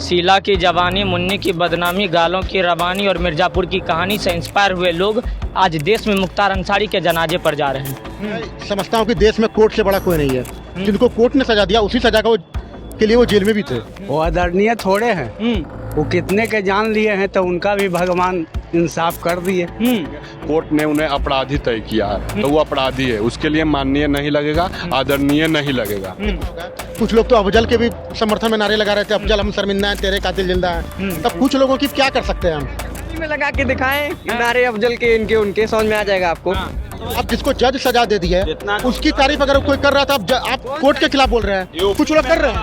शीला की जवानी, मुन्नी की बदनामी, गालों की रवानी और मिर्ज़ापुर की कहानी से इंस्पायर हुए लोग आज देश में मुख्तार अंसारी के जनाजे पर जा रहे हैं। मैं समझता हूँ कि देश में कोर्ट से बड़ा कोई नहीं है। जिनको कोर्ट ने सजा दिया उसी सजा के लिए वो जेल में भी थे। वो आदरणीय थोड़े हैं, वो कितने के जान लिए हैं तो उनका भी भगवान इंसाफ कर दिए। कोर्ट ने उन्हें अपराधी तय किया है तो वो अपराधी है, उसके लिए माननीय नहीं लगेगा, आदरणीय नहीं लगेगा। कुछ लोग तो अफजल के भी समर्थन में नारे लगा रहे थे, अफजल हम शर्मिंदा हैं, तेरे कातिल जिंदा हैं। तब कुछ लोगों की क्या कर सकते हैं हम? में लगा के दिखाएं नारे अफजल के, इनके उनके समझ में आ जाएगा आपको। अब जिसको जज सजा दे दी है उसकी तारीफ अगर कोई कर रहा था, आप कोर्ट के खिलाफ बोल रहे हैं। कुछ लोग कर रहे हैं।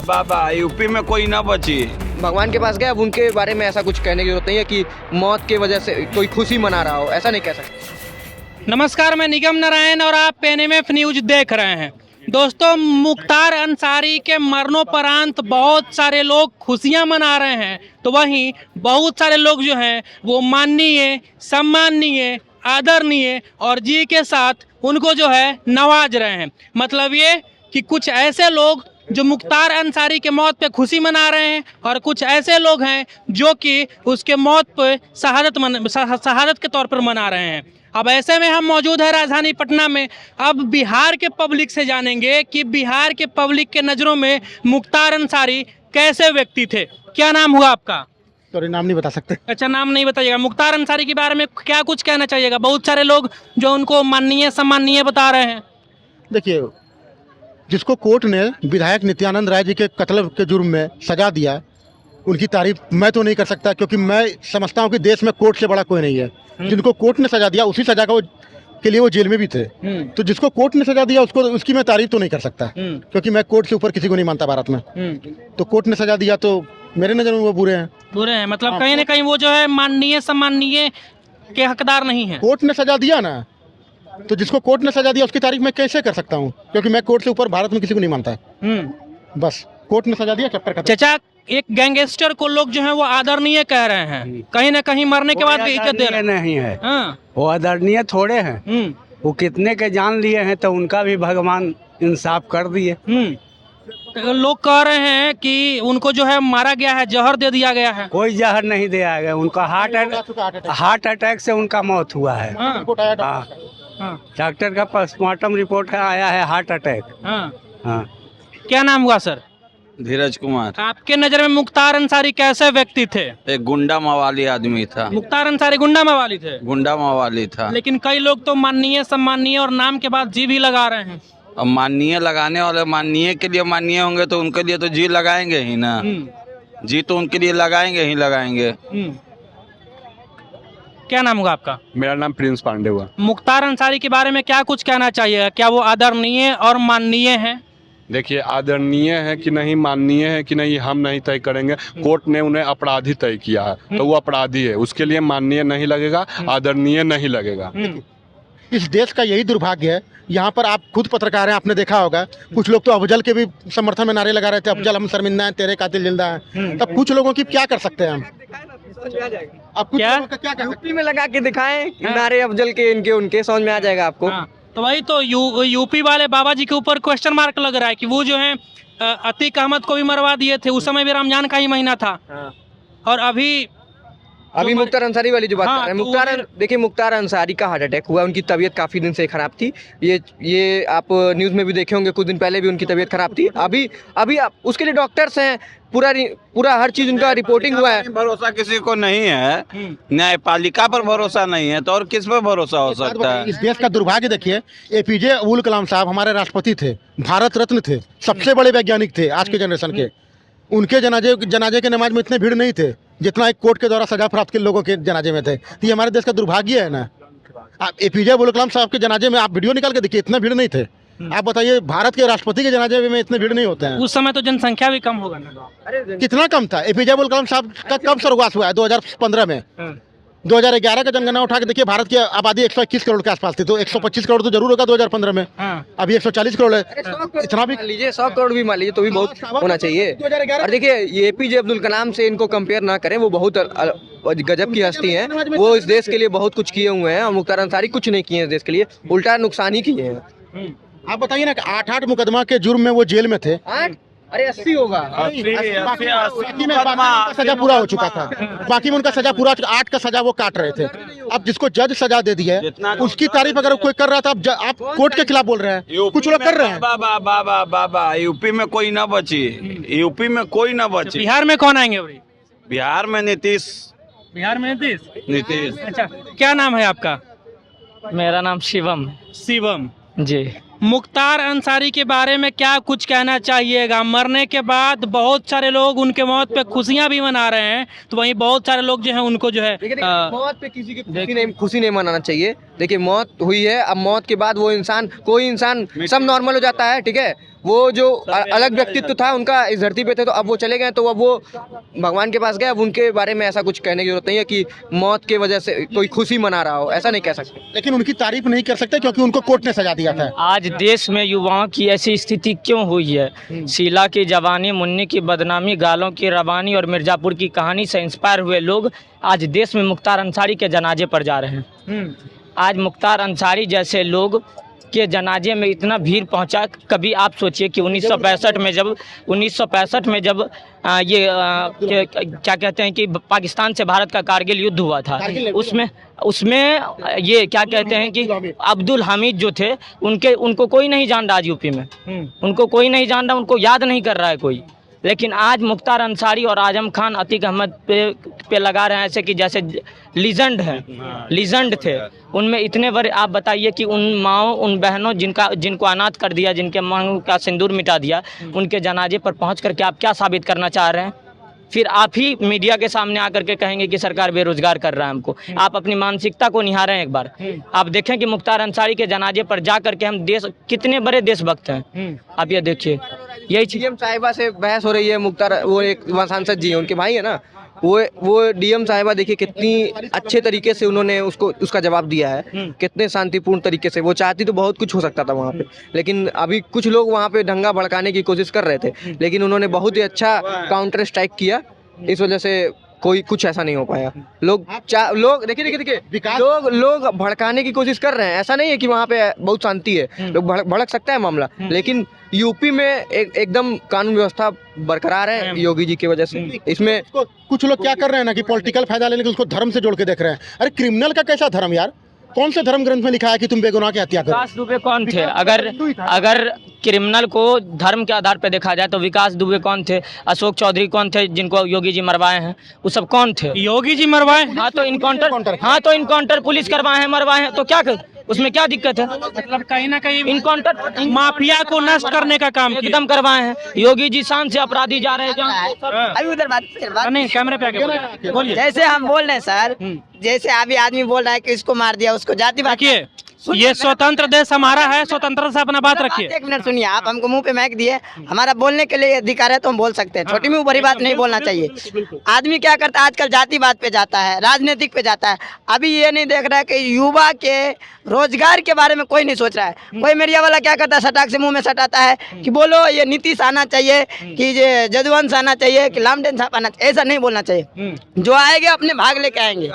बाबा यूपी में कोई ना बची। भगवान के पास गए, अब उनके बारे में ऐसा कुछ कहने की जरूरत नहीं है कि मौत की वजह से कोई खुशी मना रहा हो, ऐसा नहीं कह सकते। नमस्कार, मैं निगम नारायण और आप PNMF न्यूज देख रहे हैं। दोस्तों, मुख्तार अंसारी के मरणोपरांत बहुत सारे लोग खुशियां मना रहे हैं, तो वहीं बहुत सारे लोग जो हैं वो माननीय, सम्माननीय, आदरणीय और जी के साथ उनको जो है नवाज रहे हैं। मतलब ये कि कुछ ऐसे लोग जो मुख्तार अंसारी के मौत पे खुशी मना रहे हैं और कुछ ऐसे लोग हैं जो कि उसके मौत पे शहादत के तौर पर मना रहे हैं। अब ऐसे में हम मौजूद है राजधानी पटना में। अब बिहार के पब्लिक से जानेंगे कि बिहार के पब्लिक के नज़रों में मुख्तार अंसारी कैसे व्यक्ति थे। क्या नाम हुआ आपका? सॉरी, नाम नहीं बता सकते। अच्छा, नाम नहीं बताइएगा। मुख्तार अंसारी के बारे में क्या कुछ कहना चाहिएगा? बहुत सारे लोग जो उनको माननीय सम्माननीय बता रहे हैं। देखिए, जिसको कोर्ट ने विधायक नित्यानंद राय जी के कत्ल के जुर्म में सजा दिया, उनकी तारीफ मैं तो नहीं कर सकता, क्योंकि मैं समझता हूँ कि देश में कोर्ट से बड़ा कोई नहीं है। जिनको कोर्ट ने सजा दिया उसी सजा के लिए वो जेल में भी थे। तो जिसको कोर्ट ने सजा दिया उसकी मैं तारीफ तो नहीं कर सकता, क्योंकि मैं कोर्ट से ऊपर किसी को नहीं मानता भारत में। तो कोर्ट ने सजा दिया तो मेरे नज़र में वो बुरे हैं। मतलब कहीं ना कहीं वो जो है माननीय सम्माननीय के हकदार नहीं है। कोर्ट ने सजा दिया ना, तो जिसको कोर्ट ने सजा दिया उसकी तारीफ मैं कैसे कर सकता हूँ, क्योंकि मैं कोर्ट से ऊपर भारत में किसी को नहीं मानता। बस कोर्ट ने सजा दिया, चैप्टर खत्म। चाचा, एक गैंगस्टर को लोग जो है वो आदरणीय कह रहे हैं, कहीं ना कहीं मरने के बाद भी इज्जत दे रहे हैं। नहीं है, हाँ। वो आदरणीय थोड़े हैं, वो कितने के जान लिए हैं तो उनका भी भगवान इंसाफ कर दिए। तो लोग कह रहे हैं कि उनको जो है मारा गया है, जहर दे दिया गया है। कोई जहर नहीं दिया गया, उनका हार्ट अटैक से उनका मौत हुआ है। डॉक्टर का पोस्टमार्टम रिपोर्ट आया है, हार्ट अटैक। हाँ। क्या नाम हुआ सर? धीरज कुमार। आपके नजर में मुख्तार अंसारी कैसे व्यक्ति थे? एक गुंडा मवाली आदमी था। मुख्तार अंसारी गुंडा मवाली थे? गुंडा मवाली था। लेकिन कई लोग तो माननीय सम्माननीय और नाम के बाद जी भी लगा रहे हैं। अब माननीय लगाने वाले माननीय के लिए माननीय होंगे तो उनके लिए तो जी लगाएंगे ही ना। जी तो उनके लिए लगाएंगे ही लगाएंगे। क्या नाम होगा आपका? मेरा नाम प्रिंस पांडे हुआ। मुख्तार अंसारी के बारे में क्या कुछ कहना चाहिए? क्या वो आदरणीय और माननीय है? देखिए, आदरणीय है कि नहीं, माननीय है कि नहीं, हम नहीं तय करेंगे। कोर्ट ने उन्हें अपराधी तय किया है तो वो अपराधी है, उसके लिए माननीय नहीं लगेगा, आदरणीय नहीं लगेगा। इस देश का यही दुर्भाग्य है। यहाँ पर आप खुद पत्रकार हैं, आपने देखा होगा, कुछ लोग तो अफजल के भी समर्थन में नारे लगा रहे थे, अफजल हम शर्मिंदा हैं, तेरे कातिल जिंदा हैं। तब कुछ लोगों की क्या कर सकते हैं हम? अब कुछ लोगों का क्या कर सकते हैं? यूपी में लगा के दिखाएं नारे अफजल के, इनके उनके समझ में आ जाएगा आपको। तो वही तो यूपी वाले बाबा जी के ऊपर क्वेश्चन मार्क लग रहा है कि वो जो है अतीक अहमद को भी मरवा दिए थे, उस समय भी रमजान का ही महीना था। और अभी मुख्तार अंसारी वाली जो बात कर रहे हैं, देखिए मुख्तार अंसारी का हार्ट अटैक हुआ, उनकी तबीयत काफी दिन से खराब थी। ये आप न्यूज में भी देखे होंगे, कुछ दिन पहले भी उनकी तबीयत खराब थी। अभी उसके लिए डॉक्टर्स हैं, पूरा हर चीज उनका रिपोर्टिंग हुआ है। भरोसा किसी को नहीं है, न्यायपालिका पर भरोसा नहीं है तो और किस पर भरोसा हो सकता है? इस देश का दुर्भाग्य देखिए, APJ अब्दुल कलाम साहब हमारे राष्ट्रपति थे, भारत रत्न थे, सबसे बड़े वैज्ञानिक थे आज के जनरेशन के। उनके जनाजे के नमाज में इतने भीड़ नहीं थे जितना एक कोर्ट के द्वारा सजा प्राप्त के लोगों के जनाजे में थे। तो ये हमारे देश का दुर्भाग्य है ना। आप APJ अब्दुल कलाम साहब के जनाजे में आप वीडियो निकाल के देखिए, इतना भीड़ नहीं थे। आप बताइए, भारत के राष्ट्रपति के जनाजे में इतने भीड़ नहीं होते हैं। उस समय तो जनसंख्या भी कम होगा ना। कितना कम था? APJ अब्दुल कलाम साहब का कब स्वर्गवास हुआ है? 2015 में। 2011 का जनगणना उठा के देखिए, भारत की आबादी 121 करोड़ के आसपास थी, तो 125 करोड़ तो जरूर होगा 2015 में। अभी 140 करोड़ है। इतना भी लीजिए, 100 करोड़ भी मान लीजिए तो भी बहुत होना चाहिए। और देखिए, ये APJ अब्दुल कलाम से इनको कंपेयर ना करें, वो बहुत गजब की हस्ती हैं। वो इस देश के लिए बहुत कुछ किए हुए हैं और मुख्तार अंसारी कुछ नहीं किए इस देश के लिए, उल्टा नुकसान ही किए हैं। आप बताइए ना कि 8 मुकदमा के जुर्म में वो जेल में थे। अरे 80 होगा। बाकी में उनका सजा पूरा हो चुका था, बाकी में उनका सजा पूरा 8 का सजा वो काट रहे थे। अब जिसको जज सजा दे दी है उसकी तारीफ अगर कोई कर रहा था, आप कोर्ट के खिलाफ बोल रहे हैं, कुछ लोग कर रहे हैं। बाबा यूपी में कोई ना बची, यूपी में कोई ना बची। बिहार में कौन आएंगे अभी? बिहार में नीतीश। बिहार में नीतीश। नीतीश। अच्छा, क्या नाम है आपका? मेरा नाम शिवम है। शिवम जी। मुख्तार अंसारी के बारे में क्या कुछ कहना चाहिएगा? मरने के बाद बहुत सारे लोग उनके मौत पे खुशियां भी मना रहे हैं, तो वहीं बहुत सारे लोग जो है उनको जो है देखिए मौत पे किसी की खुशी नहीं मनाना चाहिए। देखिए मौत हुई है, अब मौत के बाद वो इंसान, कोई इंसान सब नॉर्मल हो जाता है, ठीक है। वो जो अलग व्यक्तित्व था उनका इस धरती पे थे, तो अब वो चले गए, तो अब वो भगवान के पास गए। अब उनके बारे में ऐसा कुछ कहने की जरूरत नहीं है कि मौत के वजह से कोई खुशी मना रहा हो, ऐसा नहीं कह सकते। लेकिन उनकी तारीफ नहीं कर सकते क्योंकि उनको कोर्ट ने सजा दिया था। आज देश में युवाओं की ऐसी स्थिति क्यों हुई है? शीला की जवानी, मुन्नी की बदनामी, गालों की रवानी और मिर्जापुर की कहानी से इंस्पायर हुए लोग आज देश में मुख्तार अंसारी के जनाजे पर जा रहे हैं। आज मुख्तार अंसारी जैसे लोग के जनाजे में इतना भीड़ पहुंचा। कभी आप सोचिए कि 1965 में जब क्या कहते हैं कि पाकिस्तान से भारत का कारगिल युद्ध हुआ था, उसमें ये क्या कहते हैं कि अब्दुल हामिद जो थे, उनको कोई नहीं जान रहा आज यूपी में, उनको कोई नहीं जान रहा, उनको याद नहीं कर रहा है कोई। लेकिन आज मुख्तार अंसारी और आजम खान, अतीक अहमद पे लगा रहे हैं ऐसे कि जैसे लीजेंड हैं, लीजेंड थे। उनमें इतने बड़े, आप बताइए कि उन माओ, उन बहनों जिनको अनाथ कर दिया, जिनके मांग का सिंदूर मिटा दिया, उनके जनाजे पर पहुंच करके आप क्या साबित करना चाह रहे हैं? फिर आप ही मीडिया के सामने आकर के कहेंगे कि सरकार बेरोजगार कर रहा है हमको। आप अपनी मानसिकता को निहारें एक बार। आप देखें कि मुख्तार अंसारी के जनाजे पर जा करके हम देश, कितने बड़े देशभक्त हैं। आप ये देखिए, यही चीज डीएम साहिबा से बहस हो रही है। मुख्तार, वो एक सांसद जी हैं, उनके भाई है ना, वो डीएम साहिबा, देखिए कितनी अच्छे तरीके से उन्होंने उसका जवाब दिया है, कितने शांतिपूर्ण तरीके से। वो चाहती तो बहुत कुछ हो सकता था वहाँ पे, लेकिन अभी कुछ लोग वहाँ पे दंगा भड़काने की कोशिश कर रहे थे, लेकिन उन्होंने बहुत ही अच्छा काउंटर स्ट्राइक किया। इस वजह से कोई कुछ ऐसा नहीं हो पाया। लोग देखिए लोग भड़काने की कोशिश कर रहे हैं। ऐसा नहीं है कि वहाँ पे बहुत शांति है, लोग भड़क सकता है मामला, लेकिन यूपी में एकदम कानून व्यवस्था बरकरार है योगी जी की वजह से। इसमें कुछ लोग क्या कर रहे हैं ना कि पॉलिटिकल फायदा लेने के उसको धर्म से जोड़ के देख रहे हैं। अरे क्रिमिनल का कैसा धर्म यार? कौन से धर्म ग्रंथ में लिखा है कि तुम बेगुनाह की हत्या करो? विकास दुबे कौन थे? अगर क्रिमिनल को धर्म के आधार पर देखा जाए तो विकास दुबे कौन थे? अशोक चौधरी कौन थे जिनको योगी जी मरवाए हैं? वो सब कौन थे? योगी जी मरवाए? हाँ तो इनकाउंटर पुलिस करवाए हैं, मरवाए हैं, तो क्या उसमें क्या दिक्कत है? मतलब कहीं ना कहीं इनकाउंटर माफिया को नष्ट करने का काम एकदम करवाए हैं। योगी जी शान से अपराधी जा रहे हैं। अभी उधर बात नहीं, कैमरे पे आके बोलिए। जैसे हम बोल रहे हैं सर, जैसे अभी आदमी बोल रहा है कि इसको मार दिया, उसको जाति बात। देखिए, ये स्वतंत्र देश हमारा है, स्वतंत्रता से अपना बात रखिए। एक मिनट सुनिए, आप हमको मुंह पे महक दिए, हमारा बोलने के लिए अधिकार है तो हम बोल सकते हैं। छोटी मुंह बड़ी बात नहीं बोलना चाहिए। आदमी क्या करता है आजकल? जातिवाद पे जाता है, राजनीतिक पे जाता है। अभी ये नहीं देख रहा है कि युवा के रोजगार के बारे में कोई नहीं सोच रहा है। कोई मीडिया वाला क्या करता है, सटाक से मुंह में सटाता है कि बोलो ये नीतीश आना चाहिए, कि ये जदुवंश आना चाहिए, कि लामटेन साहब आना चाहिए। ऐसा नहीं बोलना चाहिए। जो आएंगे अपने भाग लेके आएंगे।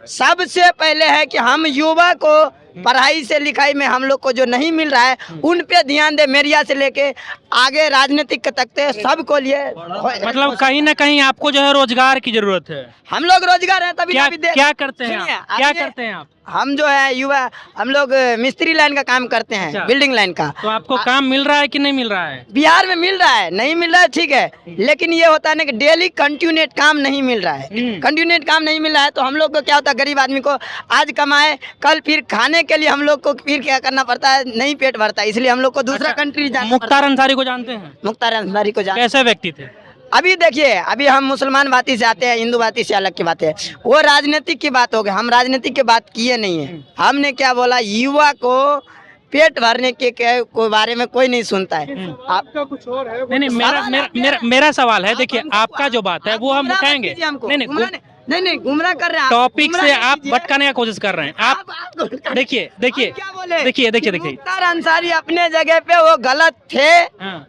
सबसे पहले है कि हम युवा को पढ़ाई से लिखाई में हम लोग को जो नहीं मिल रहा है उन पे ध्यान दे। मीडिया से लेके आगे राजनीतिक तक के सबको लिए, मतलब कहीं ना कहीं आपको जो है रोजगार की जरूरत है। हम लोग रोजगार है तभी क्या करते हैं आप? क्या करते हैं आप? हम जो है युवा, हम लोग मिस्त्री लाइन का काम करते हैं। अच्छा। बिल्डिंग लाइन का। तो आपको काम मिल रहा है कि नहीं मिल रहा है? बिहार में मिल रहा है, नहीं मिल रहा है ठीक है, लेकिन ये होता है ना कि डेली कंटिन्यूट काम नहीं मिल रहा है। कंटिन्यूट काम नहीं मिल रहा है तो हम लोग को क्या होता है, गरीब आदमी को आज कमाए, कल फिर खाने के लिए हम लोग को फिर क्या करना पड़ता है, नहीं पेट भरता है, इसलिए हम लोग को दूसरा कंट्री जाना। मुख्तार अंसारी को जानते हैं? मुख्तार अंसारी को जानते? कैसे व्यक्ति थे? अभी देखिए, अभी हम मुसलमान बाती से आते हैं, हिंदू बाती से अलग की बात है। वो राजनीतिक की बात हो गई, हम राजनीतिक की बात किए नहीं है। हमने क्या बोला, युवा को पेट भरने के बारे में कोई नहीं सुनता है। आपका कुछ और है? नहीं, मेरा सवाल है, देखिए आपका जो बात है वो हम उठाएंगे। नहीं गुमराह कर रहे हैं। टॉपिक से आप भटकाने का कोशिश कर रहे हैं। आप देखिए क्या बोले? देखिए मुख्तार अंसारी अपने जगह पे वो गलत थे,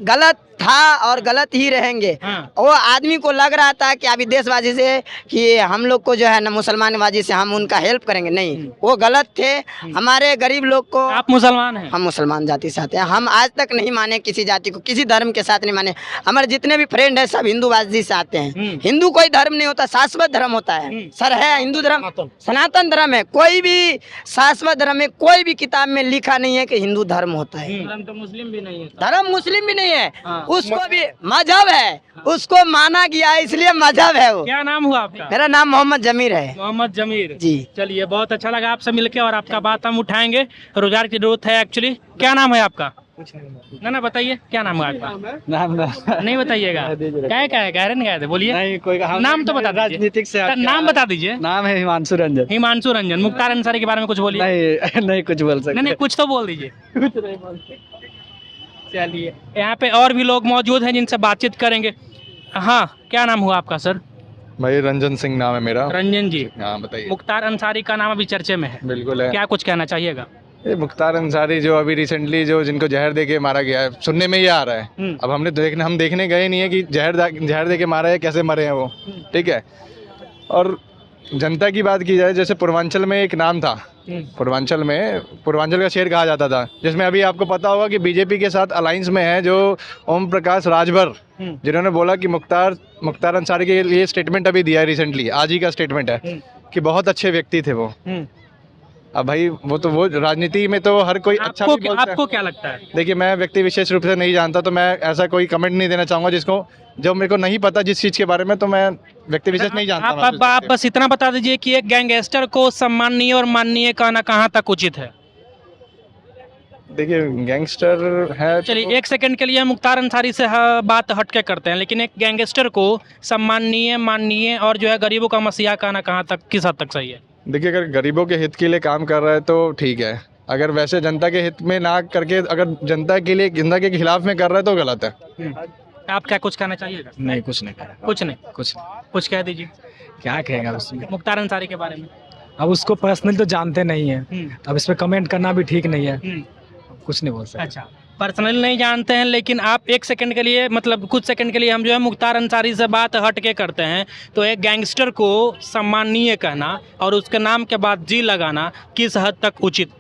गलत था और गलत ही रहेंगे। वो आदमी को लग रहा था कि अभी देशवासी से कि हम लोग को जो है ना मुसलमानवाजी से हम उनका हेल्प करेंगे, नहीं, वो गलत थे। हमारे गरीब लोग को, आप मुसलमान हैं? हम मुसलमान जाति से आते हैं। हम आज तक नहीं माने किसी जाति को, किसी धर्म के साथ नहीं माने। हमारे जितने भी फ्रेंड है सब हिंदूवादी से आते हैं। हिंदू कोई धर्म नहीं होता, शाश्वत धर्म होता है सर। है हिंदू धर्म सनातन धर्म है, कोई भी शाश्वत धर्म में कोई भी किताब में लिखा नहीं है कि हिंदू धर्म होता है। धर्म तो मुस्लिम भी नहीं है, धर्म मुस्लिम भी नहीं है, उसको भी मजहब है, उसको माना गया है, इसलिए मजहब है वो। क्या नाम हुआ आपका? मेरा नाम मोहम्मद जमीर है। मोहम्मद जमीर जी। चलिए, बहुत अच्छा लगा आपसे मिलके और आपका बात हम उठाएंगे। रोजगार की जरूरत है एक्चुअली। क्या नाम है आपका? ना बताइए, क्या नाम है आपका? नाम नहीं बताइएगा। क्या है, कह रहे नहीं, बोलिए। नहीं, कोई नाम तो बता दीजिए। राजनीतिक से नाम बता दीजिए। नाम है हिमांशु रंजन। हिमांशु रंजन। मुख्तार अंसारी के बारे में कुछ बोलिए। नहीं नहीं कुछ बोल सकते। नहीं, कुछ तो बोल दीजिए। चलिए, यहाँ पे और भी लोग मौजूद हैं जिनसे बातचीत करेंगे। हाँ, क्या नाम हुआ आपका सर? भाई रंजन सिंह नाम है मेरा। रंजन जी। हाँ बताइए। मुख्तार अंसारी का नाम अभी चर्चे में है। बिल्कुल है। क्या कुछ कहना चाहिएगा? ये मुख्तार अंसारी जो अभी रिसेंटली जो जिनको जहर दे के मारा गया है, सुनने में ये आ रहा है। अब हम देखने गए नहीं है कि जहर दे के मारा है, कैसे मरे हैं वो, ठीक है। और जनता की बात की जाए, जैसे पूर्वांचल में एक नाम था, पूर्वांचल का शेर कहा जाता था, जिसमें अभी आपको पता होगा कि बीजेपी के साथ अलायंस में है जो ओम प्रकाश राजभर, जिन्होंने बोला कि मुख्तार अंसारी के लिए स्टेटमेंट अभी दिया है रिसेंटली, आज ही का स्टेटमेंट है कि बहुत अच्छे व्यक्ति थे वो। अब भाई वो राजनीति में तो हर कोई अच्छा भी बोलता है। आपको क्या लगता है? देखिए, मैं व्यक्ति विशेष रूप से नहीं जानता, तो मैं ऐसा कोई कमेंट नहीं देना चाहूँगा जो मेरे को नहीं पता जिस चीज़ के बारे में, तो मैं व्यक्ति विशेष नहीं जानता। आप बस इतना बता दीजिए कि एक गैंगस्टर को सम्माननीय और माननीय कहना कहाँ तक उचित है? देखिए, गैंगस्टर है। चलिए, एक सेकंड के लिए मुख्तार अंसारी से बात हटके करते हैं, लेकिन एक गैंगस्टर को सम्माननीय, माननीय और जो है गरीबों का मसीहा कहना कहाँ तक, किस हद तक सही है? देखिए, अगर गरीबों के हित के लिए काम कर रहा है तो ठीक है, अगर वैसे जनता के हित में ना करके अगर जनता के खिलाफ में कर रहा है तो गलत है। आप क्या कुछ कहना चाहिएगा? नहीं, कुछ नहीं कह कुछ कह दीजिए। क्या कहेगा उसमें? मुख्तार अंसारी के बारे में अब उसको पर्सनली तो जानते नहीं है, अब इस पे कमेंट करना भी ठीक नहीं है, कुछ नहीं बोल सकते। अच्छा, पर्सनल नहीं जानते हैं, लेकिन आप एक सेकंड के लिए, मतलब कुछ सेकंड के लिए हम जो है मुख्तार अंसारी से बात हट के करते हैं, तो एक गैंगस्टर को सम्माननीय कहना और उसके नाम के बाद जी लगाना किस हद तक उचित?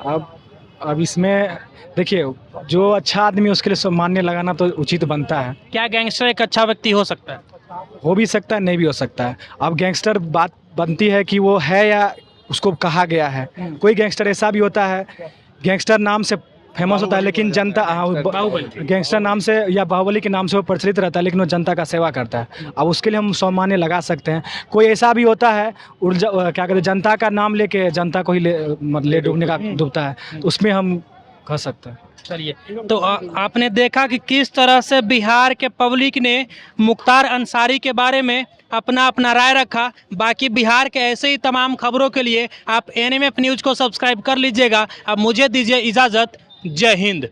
अब इसमें देखिए, जो अच्छा आदमी उसके लिए सम्मान्य लगाना तो उचित बनता है। क्या गैंगस्टर एक अच्छा व्यक्ति हो सकता है? हो भी सकता है, नहीं भी हो सकता है। अब गैंगस्टर बात बनती है कि वो है या उसको कहा गया है। कोई गैंगस्टर ऐसा भी होता है, गैंगस्टर नाम से फेमस होता है लेकिन जनता, गैंगस्टर नाम से या बाहुबली के नाम से वो प्रचलित रहता है, लेकिन वो जनता का सेवा करता है। अब उसके लिए हम सम्मान्य लगा सकते हैं। कोई ऐसा भी होता है क्या कहते हैं, जनता का नाम लेके जनता को ही ले डूबने का डूबता है, तो उसमें हम कह सकते हैं। चलिए, तो आपने देखा कि किस तरह से बिहार के पब्लिक ने मुख्तार अंसारी के बारे में अपना राय रखा। बाकी बिहार के ऐसे ही तमाम खबरों के लिए आप NMF न्यूज़ को सब्सक्राइब कर लीजिएगा। अब मुझे दीजिए इजाज़त। जय हिंद।